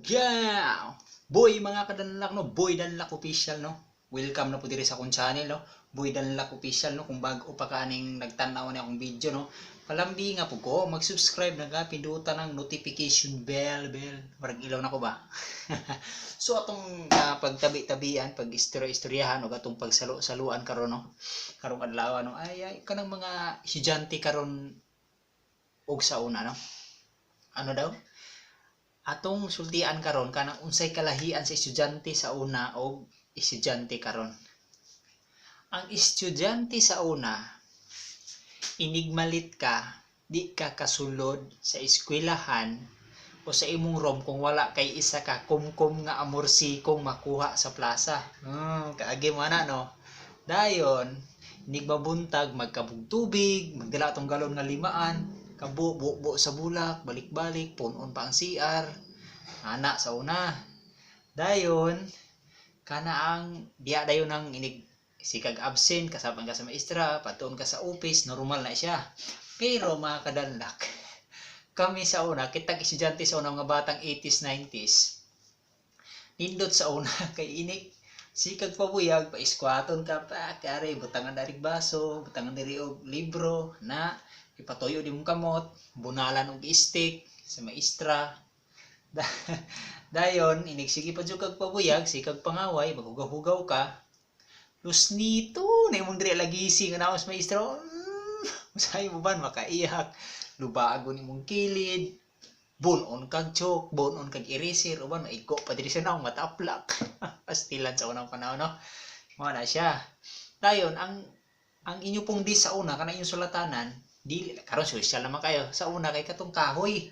Yeah! Boy mga kadanlak no, Boy Danlak official no. Welcome na po diri sa akong channel no. Boy Danlak official no, kung bago pa kaning nagtanaw ni akong video no. Palambi nga po ko, mag-subscribe na ka, pindutan ng notification bell. Marag ilaw na ko ba? So atong pagtabi-tabian, pag-istorya-istoryahan o atong pagsalo-saluan karon no. Karong adlaw no, ay kanang mga estudyante karon og sa una no. Ano daw? Atong sultian karon kanang unsay kalahian sa estudyante sa una o estudyante karon. Ang estudyante sa una, inigmalit ka, di ka kasulod sa eskwelahan o sa imong room kung wala kay isa ka kumkum nga amorsikong makuha sa plaza. Kaagi mo na no. Dayon, inigmabuntag magkabugtubig, magdala atong galon nga limaan, kabubo sa bulak, balik-balik, punon pa ang CR, ana sa una. Dayon, kana ang diya dayon ang inig sikag absent, kasabang ka sa maestra, patuon ka sa office, normal na siya. Pero mga kadanlak, kami sa una, kitang estudyante sa una, mga batang 80s, 90s, nindot sa una, kay inig, sikag pabuyag, paiskwaton ka pa, kare, butangan darig baso, butangan diri og libro, na, ipatoyo di mong kamot, bunalan og istik sa maestra. Dayon, inigsige pa jud kag pabuyag, sikag pangaway, maghugaw-hugaw ka. Lus nito, na imong diri lagisi nga naos maestra. Usahay mo ban makaiyak, lubago ni mong kilid, bunon kag chok, bunon kag eraser, uban maigo pa diri sa naong mataplak. Pastilan sa unang panahon no. Mao na siya. Dayon, ang inyo pong di sa una kana inyong sulatanan, di karon social naman kayo. Sa una kay katong kahoy.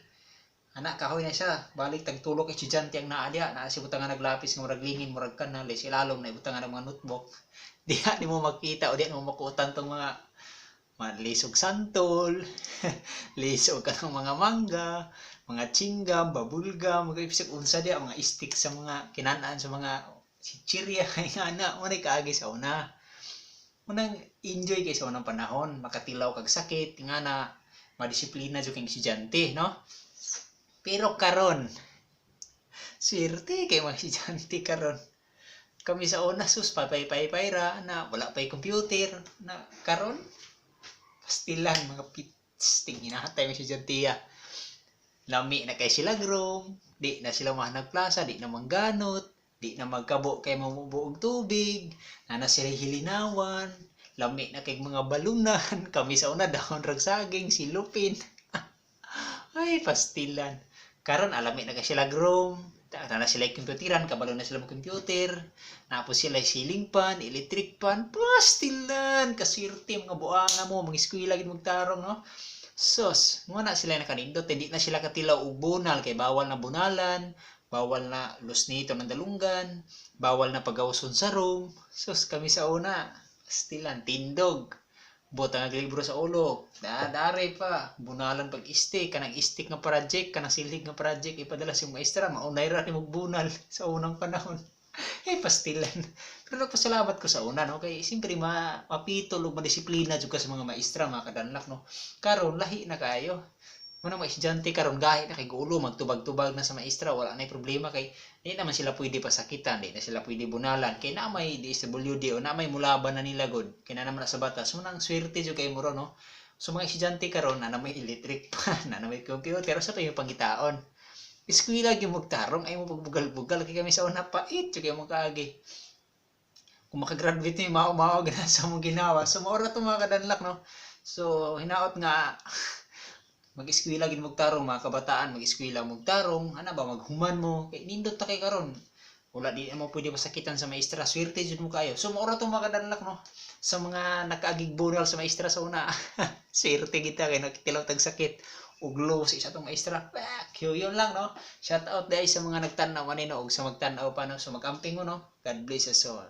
Anak kahoy na siya. Balik tagtulok estudyante ang naa diha. Naa si butang nga naglapis nga murag lingin, murag kanal, ilalom na butang nga mga notebook. Diha di mo makita o di mo makutan tong mga lisog santol, lisog kanang mga mangga, mga chingam, babulgam, mga isip unsa diha, mga stick sa mga kinanaan sa mga chichirya kay ana mo ni kaagi sa una. Unang enjoy kay sa unang panahon, makatilaw kag sakit, nga na madisiplina jud kay estudyante, no? Pero karon, swerte kay mga estudyante karon. Kami sa una sus payra na wala pay computer na karon pastilan mga pitsting inahatay mga estudyante. Lami na kay sila room, di na sila mahanag plaza, di na mangganot, di na magkabo kay mamubuog tubig, na sila hilinawan, lami na kay mga balunan, kami sa una dahon rag saging, silupin. Ay, pastilan. Karon alami na kay sila room, na sila computeran, kabalo na sila mag-computer, napos sila ceiling fan, electric fan, pastilan, kaswerte mga buanga mo, mga eskwela gid magtarong no. Sos, mo na sila nakanindot, hindi na sila katilaw og bunal kay bawal na bunalan, bawal na lusnito ng dalunggan, bawal na pagawson sa room. Sos, kami sa una, pastilan, tindog, butang ang libro sa ulo, dare pa, bunalan pag istik, kanang istik nga project, kanang silig nga project, ipadala si maestra, maunay ra ni magbunal sa unang panahon. Pastilan. Pero nagpasalamat ko sa una, no? Kay siyempre mapitol o madisiplina jud ka sa mga maestra, mga kadanlak, no? Karon lahi na kayo. Muna mga estudyante karon gahi na kay gulo, magtubag-tubag na sa maestra, wala na problema kay di naman sila pwede pasakitan, di na sila pwede bunalan. Kay na may DSWD o na may mulaban na nila god. Kay na naman sa batas. So nang swerte jud kay mo ron, no? So mga estudyante karon na may electric pan, na may computer, pero sa tayo pangitaon. Eskwela gyud magtarong ay mo pagbugal-bugal kay kami sa una pait jud kay mo kaagi. Kung makagraduate ni mao-mao gana sa mong ginawa. So mao ra to mga kadanlak, no? So hinaot nga mag-eskwela gid magtarong mga kabataan, mag-eskwela magtarong, ana ba maghuman mo kay nindot ta kay karon. Wala di mo pwede masakitan sa maestra, swerte jud mo kayo. So mao ra to mga kadanlak, no? Sa mga nakaagig bural sa maestra sa una. Swerte kita kay nakitilaw tag sakit. Uglo sa isa tong maestra. Yun lang, no? Shout out dahil sa mga nagtanaw kanino og sa magtanaw pa, no? So magamping mo, no? God bless us all.